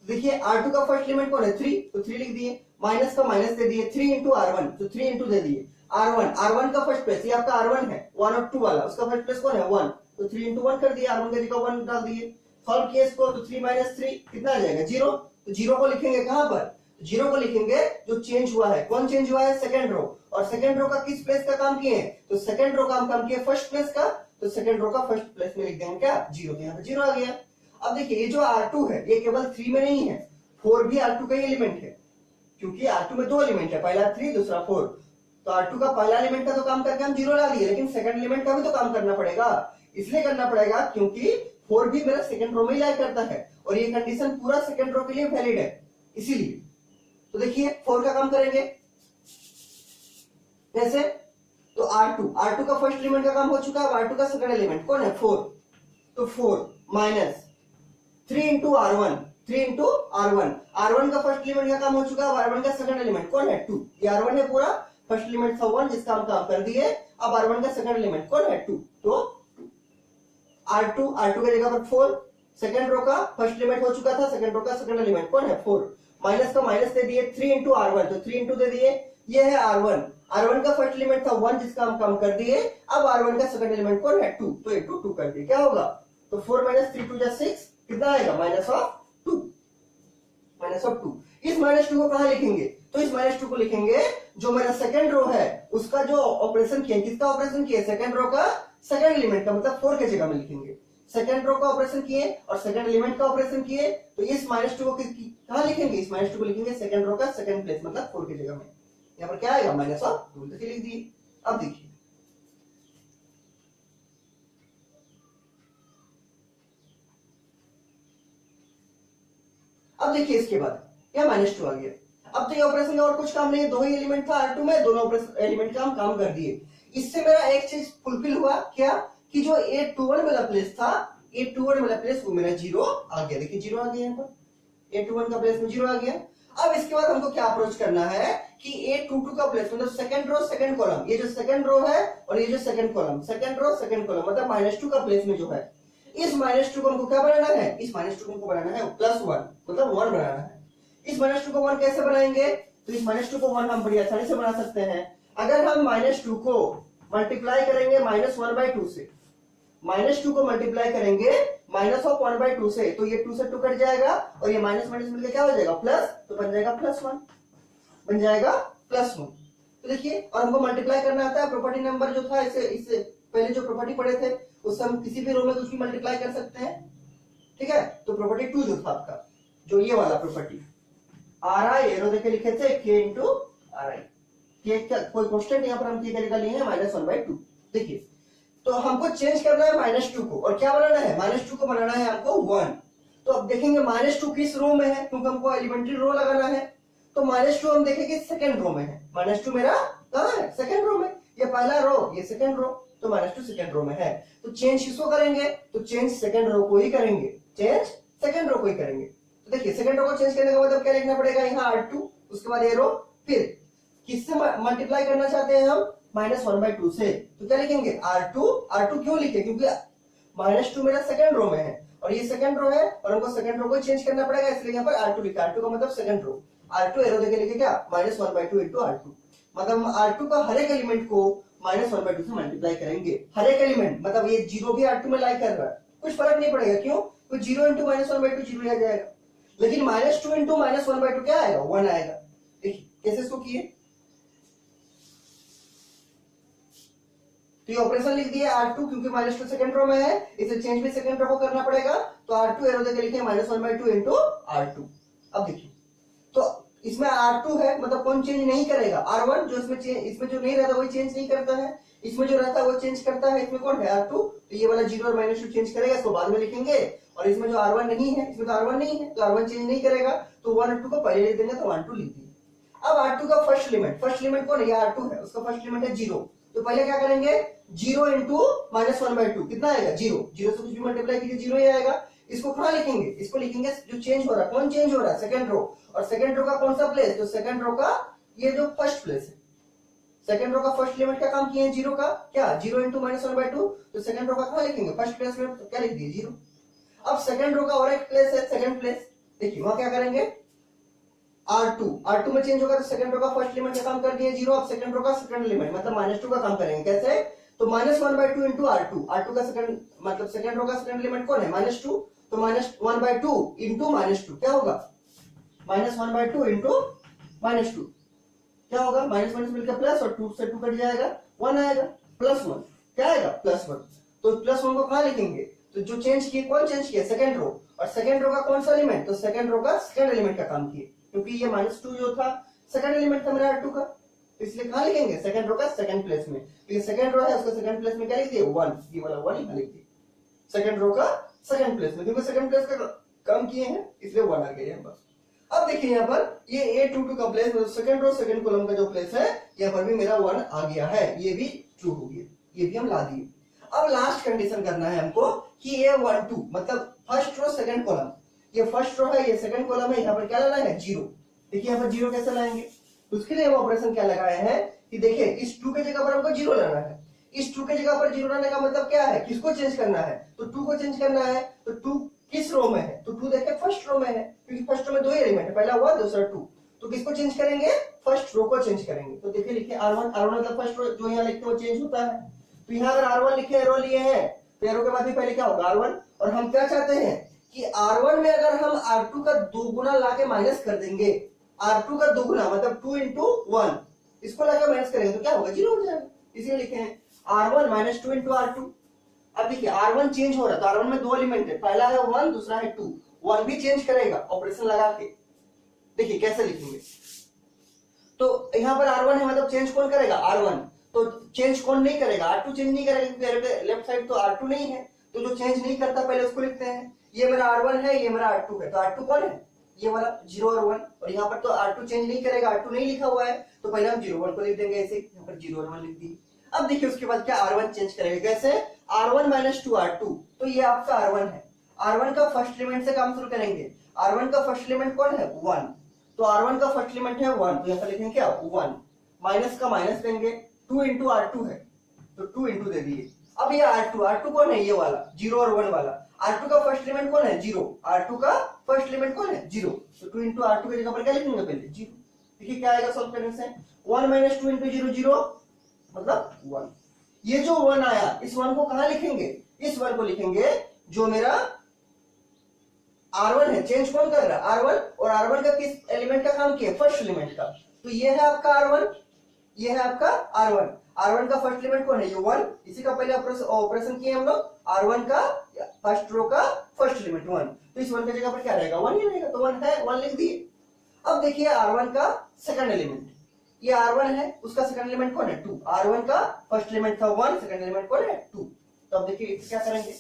देखिए R2 का फर्स्ट एलिमेंट कौन है 3, तो 3 लिख दिए, माइनस का माइनस दे दिए, 3 इंटू R1 तो 3 इंटू दे दिए R1 का फर्स्ट प्लेस, ये आपका R1 है 1 और 2 वाला, उसका फर्स्ट प्लेस कौन है 1, तो 3 इंटू 1 कर दिया, R1 की जगह 1 डाल दिए। सॉल्व किया इसको, तो 3 माइनस 3 कितना आ जाएगा 0। तो 0 को लिखेंगे कहां पर, 0 को लिखेंगे जो चेंज हुआ है, कौन चेंज हुआ है, सेकंड रो। और सेकंड रो का किस प्लेस का काम किए, तो सेकंड रो का काम किए फर्स्ट प्लेस का, तो सेकंड रो का फर्स्ट प्लेस में लिख देंगे क्या 0, तो यहाँ पे 0 आ गया। अब देखिए ये जो R2 है ये केवल 3 में नहीं है, 4 भी R2 का ही एलिमेंट है, क्योंकि R2 में 2 एलिमेंट है, पहला 3 दूसरा 4। तो R2 का पहला एलिमेंट का तो काम करके हम 0 ला लिए, लेकिन सेकंड एलिमेंट का भी तो काम करना पड़ेगा, इसलिए करना पड़ेगा क्योंकि 4 भी मेरा सेकंड रो में ही लाई करता है और ये कंडीशन पूरा सेकंड रो के लिए वैलिड है, इसीलिए। तो देखिए 4 का काम करेंगे कैसे, तो R2 का फर्स्ट एलिमेंट का काम हो चुका है, R2 का सेकंड एलिमेंट कौन है 4, तो 4 minus 3 into R1, 3 into R1 का फर्स्ट एलिमेंट का काम हो चुका है, R1 का सेकंड एलिमेंट कौन है 2, ये R1 है पूरा, फर्स्ट एलिमेंट था 1 जिसका हम काम कर दिए। अब R1 का सेकंड एलिमेंट कौन है 2, तो R2 की जगह पर 4, सेकंड रो का फर्स्ट एलिमेंट हो चुका था, सेकंड रो का सेकंड एलिमेंट कौन है 4, माइनस का माइनस दे दिए, 3 इंटू R1 तो 3 इंटू दे दिए, ये है R1 का फर्स्ट एलिमेंट था 1 जिसका हम काम कर दिए। अब R1 का सेकंड एलिमेंट कौन है 2, तो इंटू 2 कर दिए, क्या होगा, तो 4 माइनस 3 2 6 कितना आएगा माइनस ऑफ 2। इस माइनस 2 को कहां लिखेंगे, तो इस माइनस 2 को लिखेंगे जो मेरा सेकंड रो है उसका जो ऑपरेशन किया, किसका ऑपरेशन किया, सेकंड रो का सेकंड एलिमेंट का, मतलब 4 के जगह में लिखेंगे। सेकंड रो का ऑपरेशन किए और सेकंड एलिमेंट का ऑपरेशन किए, तो इस माइनस 2 को कहां लिखेंगे, इस माइनस 2 को लिखेंगे सेकंड रो का सेकंड प्लेस, मतलब 4 की जगह में। यहाँ पर क्या आएगा माइनस ऑफ 2, लिख दिए। अब देखिए इसके बाद क्या माइनस 2 आ गया। अब तो ये ऑपरेशन का और कुछ काम नहीं है, 2 ही एलिमेंट था R2 में, दोनों एलिमेंट का हम काम कर दिए। इससे मेरा एक चीज फुलफिल हुआ, क्या कि जो A21 वाला प्लेस था, A21 वाला प्लेस वो मेरा 0 आ गया। देखिए 0 आ गया, यहाँ पर A21 का प्लेस में 0 आ गया। अब इसके बाद हमको क्या अप्रोच करना है कि A22 का प्लेस, मतलब सेकंड रो सेकंड कॉलम, ये जो सेकंड रो है और ये जो second column, second row second column मतलब -2 का प्लेस में जो है, इस -2 को हमको क्या बनाना है, इस -2 को हमको बनाना है +1, मतलब 1 बनाना है। इस -2 को 1 कैसे बनाएंगे? तो इस -2 को 1 हम बड़ी आसानी से बना सकते हैं। अगर हम -2 को मल्टीप्लाई करेंगे -1/2 से, -2 को मल्टीप्लाई करेंगे -1/2 से, तो ये 2 से 2 कट जाएगा और ये माइनस माइनस मिलकर क्या हो जाएगा? प्लस, तो बन जाएगा +1, बन जाएगा +1। तो देखिए, और हमको मल्टीप्लाई करना आता है। प्रॉपर्टी नंबर जो था, इससे पहले जो प्रॉपर्टी पढ़े थे उससे हम किसी भी रो में कुछ भी मल्टीप्लाई कर सकते हैं, ठीक है। तो प्रॉपर्टी 2 जो था आपका, जो ये वाला प्रॉपर्टी RI एरो देके लिखे थे K इंटू RI, के क्या कोई कांस्टेंट यहाँ पर हम K का लिए हैं -1/2। देखिए, तो हमको चेंज करना है -2 को, और क्या बनाना है? -2 को बनाना है हमको 1। तो अब देखेंगे -2 किस रो में है, क्योंकि हमको एलिमेंट्री रो लगाना है। तो -2 हम देखेंगे सेकंड रो में है। -2 मेरा कहाँ है? सेकंड रो में। ये पहला रो, ये सेकंड रो, तो -2 सेकंड रो में है। तो चेंज किसको करेंगे? तो चेंज सेकंड रो को ही करेंगे, चेंज सेकंड रो को ही करेंगे। तो देखिए, सेकंड रो को चेंज करने का मतलब क्या लिखना पड़ेगा? यहाँ R2, उसके बाद ये रो, फिर किससे मल्टीप्लाई करना चाहते हैं हम? -1/2 से। तो क्या लिखेंगे? R2 क्यों लिखे? क्योंकि -2 मेरा सेकंड रो में है और ये सेकंड रो है, और हमको सेकंड रो को चेंज करना पड़ेगा, इसलिए यहाँ पर R2 लिखा। R2 का मतलब सेकंड रो। R2 एरो देके लिखे क्या? -1/2 इंटू R2। मतलब हम R2 का हर एक एलिमेंट को -1/2 से मल्टीप्लाई करेंगे। हर एक एलिमेंट, मतलब ये 0 भी R2 में लाई कर रहा है, कुछ फर्क नहीं पड़ेगा। क्यों? तो 0 इंटू -1/2 0 आ जाएगा, लेकिन -2 इंटू -1/2 क्या आएगा? 1 आएगा। देखिए कैसे इसको किए, तो ये ऑपरेशन लिख दिया R2, क्योंकि -2 सेकंड रो में है, इसे चेंज भी सेकंड रो को करना पड़ेगा। तो R2 एरो देके लिखे -1/2 इंटू R2। अब देखिए, तो इसमें R2 है, मतलब कौन चेंज नहीं करेगा? R1 जो इसमें जो नहीं रहता वही चेंज नहीं करता है, इसमें जो रहता है वो चेंज करता है। इसमें कौन है? R2। तो ये वाला 0 और -2 चेंज करेगा, इसको बाद में लिखेंगे। और इसमें जो R1 नहीं है, इसमें तो R1 नहीं है, तो R1 चेंज नहीं करेगा, तो 1 और 2 को पहले लिख देंगे, तो 1 2 लिख दिए। अब R2 का फर्स्ट एलिमेंट कौन है? ये R2 है, उसका फर्स्ट एलिमेंट है 0। तो पहले क्या करेंगे? 0 इंटू -1/2 कितना आएगा? 0। 0 से कुछ भी मल्टीप्लाई कीजिए 0 ही आएगा। इसको कहाँ लिखेंगे? इसको लिखेंगे जो चेंज हो रहा है। कौन चेंज हो रहा है? Second row. और सेकंड रो का कौन सा प्लेस? तो सेकंड रो का ये जो फर्स्ट प्लेस है, सेकंड रो का फर्स्ट एलिमेंट का काम किए हैं 0 का, क्या? 0 इंटू -1/2। तो सेकंड रो का कहाँ लिखेंगे? फर्स्ट प्लेस में, तो क्या लिख दिए? 0। अब सेकंड रो का और एक प्लेस है, सेकंड प्लेस। देखिए वहां क्या करेंगे? R2 में चेंज होगा, तो सेकंड रो का फर्स्ट एलिमेंट का काम कर दिए 0। अब सेकंड रो का सेकंड एलिमेंट मतलब -2 का काम करेंगे। कैसे? तो -1/2 इंटू R2 का सेकंड, मतलब सेकंड रो का सेकंड एलिमेंट कौन है? -2। तो -1/2 इंटू -2 क्या होगा? -1/2 इंटू -2 क्या होगा? माइनस माइनस मिलकर प्लस, और 2 से 2 कट जाएगा, 1 आएगा, +1 क्या आएगा? +1। तो +1 को कहाँ लिखेंगे? तो जो चेंज किए, कौन चेंज किया? Second row. और सेकंड रो का कौन सा एलिमेंट? तो सेकंड रो का सेकंड एलिमेंट का काम किए, क्योंकि ये -2 जो था सेकंड एलिमेंट था मेरा R2 का, इसलिए कहाँ लिखेंगे? सेकंड रो का सेकंड प्लेस में। तो ये सेकंड रो है, उसका सेकंड प्लेस में क्या लिख दिए? 1। ये वाला 1 ही लिख दिए सेकंड रो का सेकंड प्लेस में, क्योंकि सेकंड प्लेस का काम किए हैं, इसलिए 1 आ गया बस। अब देखिए यहाँ पर ये A22 का प्लेस, मतलब सेकंड रो सेकंड कॉलम का जो प्लेस है, यहाँ पर भी मेरा 1 आ गया है, ये भी ट्रू हो गया, ये भी हम ला दिए। अब लास्ट कंडीशन करना है हमको कि A12 मतलब फर्स्ट रो सेकंड कॉलम, ये फर्स्ट रो है, ये सेकंड कॉलम है, यहाँ पर क्या लाना है? 0। देखिए यहाँ पर 0 कैसे लाएंगे? तो उसके लिए हम ऑपरेशन क्या लगाए हैं कि देखिए इस 2 के जगह पर हमको 0 लाना है। इस 2 के जगह पर 0 लाने का मतलब क्या है? किसको चेंज करना है? तो 2 को चेंज करना है। तो 2 किस रो में है? तो 2 देखिए फर्स्ट रो में है, क्योंकि फर्स्ट रो में 2 ही एलिमेंट है, पहला 1 दूसरा 2। तो किसको चेंज करेंगे? फर्स्ट रो को चेंज करेंगे। तो देखिए लिखिए R1 मतलब फर्स्ट रो जो यहाँ लिखते हैं वो चेंज होता है। तो यहाँ अगर R1 लिखे, एरो लिए हैं, तो एरो के बाद भी पहले क्या होगा? R1। और हम क्या चाहते हैं कि R1 में अगर हम R2 का 2 गुना लाके माइनस कर देंगे, R2 का 2 गुना मतलब 2 इंटू 1, इसको लाके माइनस करेंगे तो क्या होगा? 0 हो जाएगा। इसलिए लिखे हैं R1 -2 इंटू R2। अब देखिए R1 चेंज हो रहा है, तो R1 में 2 एलिमेंट है, पहला है 1 दूसरा है 2। 1 भी चेंज करेगा ऑपरेशन लगा के। देखिए कैसे लिखेंगे? तो यहाँ पर R1 है, मतलब चेंज कौन करेगा? R1। तो चेंज कौन नहीं करेगा? R2 चेंज नहीं करेगा, क्योंकि लेफ्ट साइड तो R2 नहीं है, तो जो चेंज नहीं करता पहले उसको लिखते हैं। ये मेरा R1 है, ये मेरा R2 है, तो R2 कौन है? ये वाला 0 और 1। और यहाँ पर तो R2 चेंज नहीं करेगा, R2 नहीं लिखा हुआ है, तो पहले हम 0 1 को लिख देंगे ऐसे, यहाँ पर 0 और 1 लिख दिए। अब देखिए उसके बाद क्या? R1 चेंज करेगा। कैसे? R1 -2 R2, तो ये आपका R1 है। R1 का फर्स्ट एलिमेंट से काम शुरू करेंगे। R1 का फर्स्ट एलिमेंट कौन है? 1। तो R1 का फर्स्ट एलिमेंट है 1, तो यहाँ लिखेंगे क्या? 1। माइनस का माइनस देंगे, 2 इंटू R2 है, तो 2 इंटू दे दिए। अब ये R2 कौन है? ये वाला 0 और 1 वाला। R2 का फर्स्ट एलिमेंट कौन है? 0। R2 का फर्स्ट एलिमेंट कौन है? 0। तो 2 इंटू R2 की जगह पर क्या लिखेंगे? पहले 0। देखिए क्या आएगा सॉल्व करने से, 1 माइनस 2 इंटू 0 0 मतलब 1। ये जो 1 आया, इस 1 को कहां लिखेंगे? इस 1 को लिखेंगे जो मेरा R1 है। चेंज कौन कर रहा है? R1। और R1 का किस एलिमेंट का काम किया? फर्स्ट एलिमेंट का। तो ये है आपका R1, ये है आपका R1। R1 का फर्स्ट एलिमेंट कौन है? ये 1। इसी का पहले ऑपरेशन किए हम लोग। R1 का फर्स्ट रो का फर्स्ट एलिमेंट 1। तो इस 1 की जगह पर क्या रहेगा? 1 ही रहेगा। तो 1 है, 1 लिख दिए। अब देखिए R1 का सेकंड एलिमेंट, ये R1 है, उसका सेकंड एलिमेंट कौन है? 2। R1 का फर्स्ट एलिमेंट था 1, सेकंड एलिमेंट कौन है? 2। तो अब देखिए क्या करेंगे,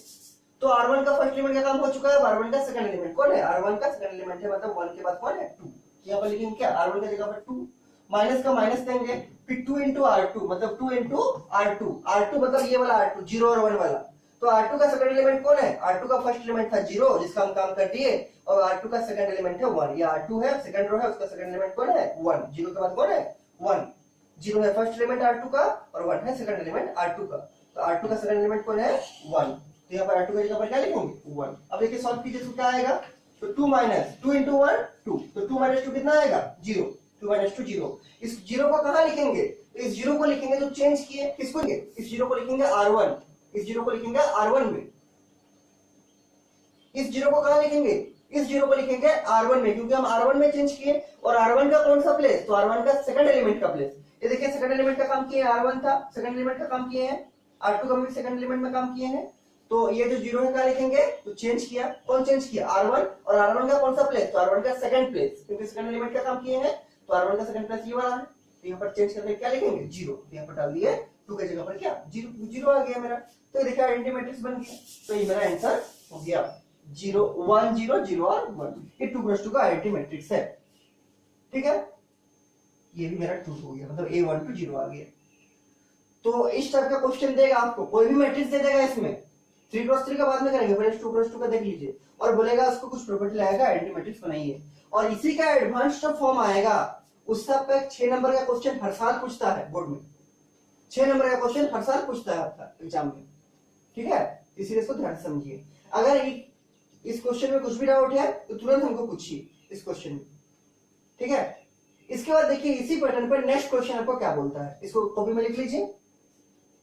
तो R1 का फर्स्ट एलिमेंट का काम हो चुका है। अब R1 का सेकंड एलिमेंट कौन है? R1 का सेकंड एलिमेंट है, मतलब 1 के बाद कौन है? 2। यहाँ पर लिखेंगे क्या? R1 की जगह पर 2, माइनस का माइनस देंगे, फिर 2 इंटू R2 मतलब 2 इंटू R2। R2 मतलब ये वाला R2, 0 और 1 वाला। तो R2 का सेकंड एलिमेंट कौन है? R2 का फर्स्ट एलिमेंट था 0, जिसका हम काम कर दिए, और R2 का सेकंड एलिमेंट है 1। ये R2 है, सेकंड रो है, उसका सेकंड एलिमेंट कौन है? 1। 0 के बाद कौन है? 1। 0 है फर्स्ट एलिमेंट R2 का, और 1 है सेकंड एलिमेंट R2 का। तो R2 का सेकंड एलिमेंट कौन है? 1। तो यहाँ पर R2 की जगह पर क्या लिखेंगे? 1। अब देखिए सॉल्व कीजिए तो क्या आएगा? तो 2 माइनस 2 इंटू 1 2। तो 2 माइनस 2 कितना आएगा? 0। 2 माइनस 2 0। इस 0 को कहां लिखेंगे? इस 0 को लिखेंगे तो चेंज किए, किसको लिखेंगे? इस 0 को लिखेंगे R1, इस 0 को लिखेंगे R1 में। इस 0 को कहां लिखेंगे? इस 0 को लिखेंगे R1 में, क्योंकि हम R1 में चेंज किए। और R1 का कौन सा प्लेस? तो R1 का सेकंड एलिमेंट का प्लेस। ये देखिए सेकंड एलिमेंट का काम किए, R1 था, सेकंड एलिमेंट का काम किए हैं। R2 का भी सेकंड एलिमेंट में काम किए हैं। तो ये जो 0 है क्या लिखेंगे? तो चेंज किया, कौन चेंज किया? R1। और R1 का कौन सा प्लेस? तो R1 का सेकंड प्लेस, क्योंकि सेकंड एलिमेंट का काम किए हैं। तो R1 का सेकंड प्लेस ये वाला है। तो यहाँ पर चेंज करके क्या लिखेंगे? 0। यहाँ पर डाल दिए 2 की जगह पर क्या? 0। 0 आ गया मेरा। तो ये देखिए आइडेंटिटी मैट्रिक्स बन गया। तो ये मेरा आंसर हो गया 0 1 0 0 और 1। ये 2 का आइडेंटिटी मैट्रिक्स है। ठीक है, ये भी मेरा ट्रू हो गया, मतलब A1 to 0 आ गया। तो इस टाइप का क्वेश्चन देगा आपको, कोई भी मैट्रिक्स दे देगा इसमें। 3x3 का बाद में करेंगे, पहले 2x2 का देख लीजिए, और बोलेगा उसको कुछ प्रॉपर्टी लाएगा, आइडेंटिटी मैट्रिक्स बनाइए, और इसी का एडवांस्ड फॉर्म आएगा। उसका पे 6 नंबर का क्वेश्चन हर साल पूछता है बोर्ड में। 6 नंबर का क्वेश्चन हर साल पूछता है आपका एग्जाम में। ठीक है, इसलिए इसको ध्यान से समझिए। अगर इस क्वेश्चन में कुछ भी डाउट है तो तुरंत हमको पूछिए इस क्वेश्चन में। ठीक है, इसके बाद देखिए इसी पैटर्न पर नेक्स्ट क्वेश्चन आपको क्या बोलता है, इसको कॉपी में लिख लीजिए।